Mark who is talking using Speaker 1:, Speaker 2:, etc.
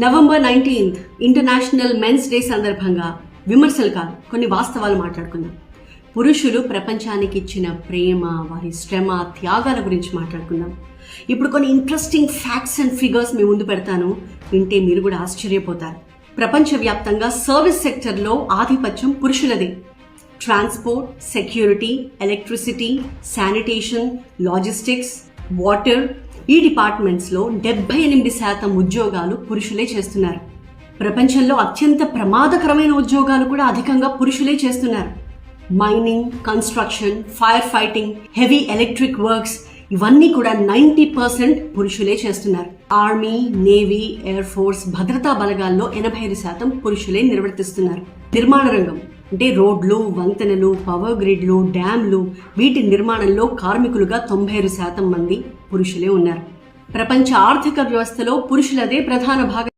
Speaker 1: November 19th international men's day సందర్భంగా విమర్శలు కాదు కొన్ని వాస్తవాలు మాట్లాడుకుందాం. పురుషులు ప్రపంచానికి ఇచ్చిన ప్రేమ, వారి శ్రమ, త్యాగాల గురించి మాట్లాడుకుందాం. ఇప్పుడు కొన్ని ఇంట్రెస్టింగ్ ఫ్యాక్ట్స్ అండ్ ఫిగర్స్ మీ ముందు పెడతాను, వింటే మీరు కూడా ఆశ్చర్యపోతారు. ప్రపంచవ్యాప్తంగా సర్వీస్ సెక్టర్లో ఆధిపత్యం పురుషులదే. Transport, security, electricity, sanitation, logistics, water ఈ డిపార్ట్మెంట్స్లో 78% ఉద్యోగాలు పురుషులే చేస్తున్నారు. ప్రపంచంలో అత్యంత ప్రమాదకరమైన ఉద్యోగాలు కూడా అధికంగా పురుషులే చేస్తున్నారు. Mining, construction, fire fighting, heavy electric works ఇవన్నీ కూడా 90% పురుషులే చేస్తున్నారు. ఆర్మీ, నేవీ, ఎయిర్ ఫోర్స్, భద్రతా బలగాల్లో 85% పురుషులే నిర్వర్తిస్తున్నారు. నిర్మాణ రంగం అంటే రోడ్లు, వంతెనలు, పవర్ గ్రిడ్లు, డ్యాంలు వీటి నిర్మాణంలో కార్మికులుగా 97% మంది పురుషులే ఉన్నారు. ప్రపంచ ఆర్థిక వ్యవస్థలో పురుషులదే ప్రధాన భాగం.